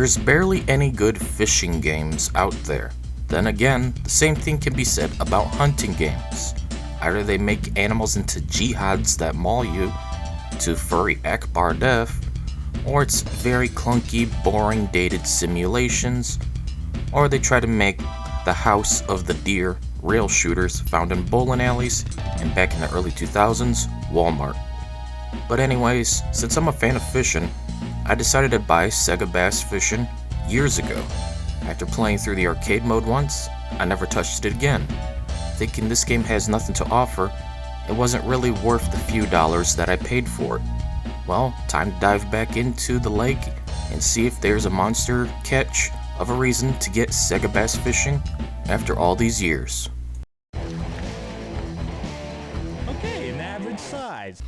There's barely any good fishing games out there. Then again, the same thing can be said about hunting games. Either they make animals into jihads that maul you to furry Akbar death, or it's very clunky, boring, dated simulations, or they try to make the House of the Deer rail shooters found in bowling alleys and back in the early 2000s, Walmart. But anyways, since I'm a fan of fishing, I decided to buy Sega Bass Fishing years ago. After playing through the arcade mode once, I never touched it again. Thinking this game has nothing to offer, it wasn't really worth the few dollars that I paid for it. Well, time to dive back into the lake and see if there's a monster catch of a reason to get Sega Bass Fishing after all these years. Okay, an average size.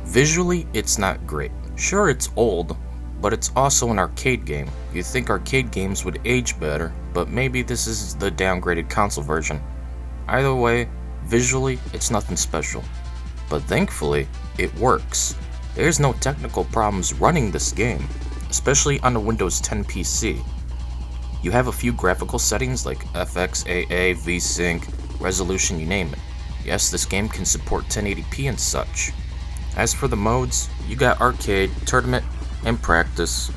Visually, it's not great. Sure, it's old, but it's also an arcade game. You'd think arcade games would age better, but maybe this is the downgraded console version. Either way, visually, it's nothing special. But thankfully, it works. There's no technical problems running this game, especially on the Windows 10 PC. You have a few graphical settings like FX, AA, VSync, resolution, you name it. Yes, this game can support 1080p and such. As for the modes, you got arcade, tournament, and practice.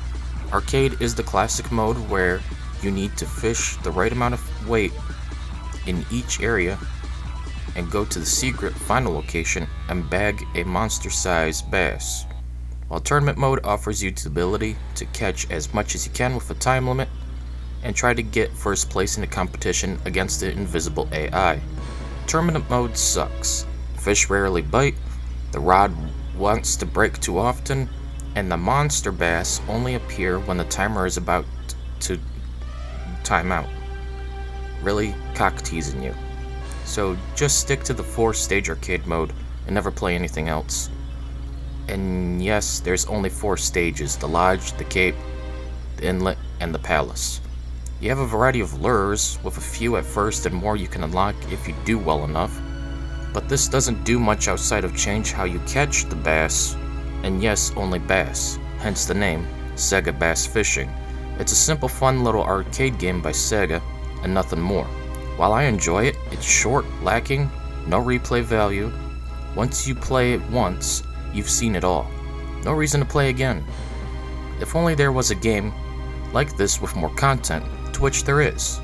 Arcade is the classic mode where you need to fish the right amount of weight in each area and go to the secret final location and bag a monster-sized bass. While tournament mode offers you the ability to catch as much as you can with a time limit and try to get first place in the competition against the invisible AI. Tournament mode sucks. Fish rarely bite, the rod wants to break too often, and the monster bass only appear when the timer is about to time out. Really cock teasing you. So just stick to the 4-stage arcade mode and never play anything else. And yes, there's only 4 stages: the lodge, the cape, the inlet, and the palace. You have a variety of lures, with a few at first and more you can unlock if you do well enough. But this doesn't do much outside of change how you catch the bass. And yes, only bass, hence the name, Sega Bass Fishing. It's a simple fun little arcade game by Sega, and nothing more. While I enjoy it, it's short, lacking, no replay value. Once you play it once, you've seen it all. No reason to play again. If only there was a game like this with more content, to which there is.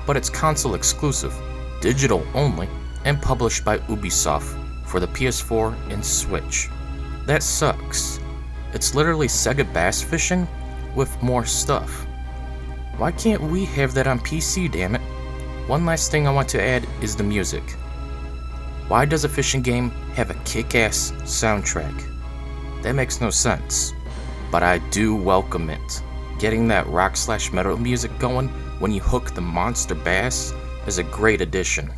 But it's console exclusive, digital only, and published by Ubisoft for the PS4 and Switch. That sucks. It's literally Sega Bass Fishing with more stuff. Why can't we have that on PC, damn it? One last thing I want to add is the music. Why does a fishing game have a kick-ass soundtrack? That makes no sense. But I do welcome it. Getting that rock/metal music going when you hook the monster bass is a great addition.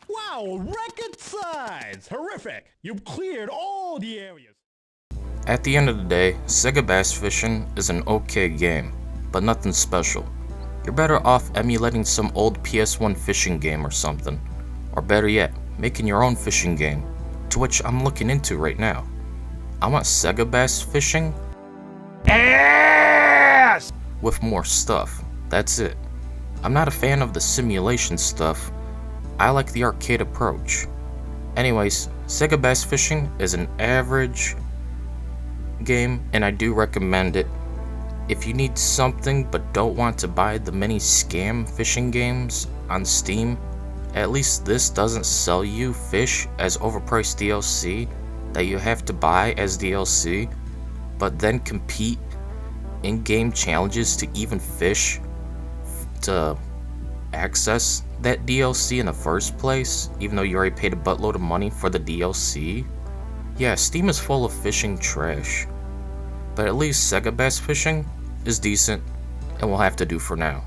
Wow, record size! Horrific! You've cleared all the areas. At the end of the day, Sega Bass Fishing is an okay game, but nothing special. You're better off emulating some old PS1 fishing game or something. Or better yet, making your own fishing game, to which I'm looking into right now. I want Sega Bass Fishing ass with more stuff. That's it. I'm not a fan of the simulation stuff. I like the arcade approach. Anyways, Sega Bass Fishing is an average game, and I do recommend it. If you need something but don't want to buy the many scam fishing games on Steam, at least this doesn't sell you fish as overpriced DLC that you have to buy as DLC, but then compete in-game challenges to even fish to access that DLC in the first place, even though you already paid a buttload of money for the DLC. Yeah, Steam is full of fishing trash, but at least Sega Bass Fishing is decent and will have to do for now.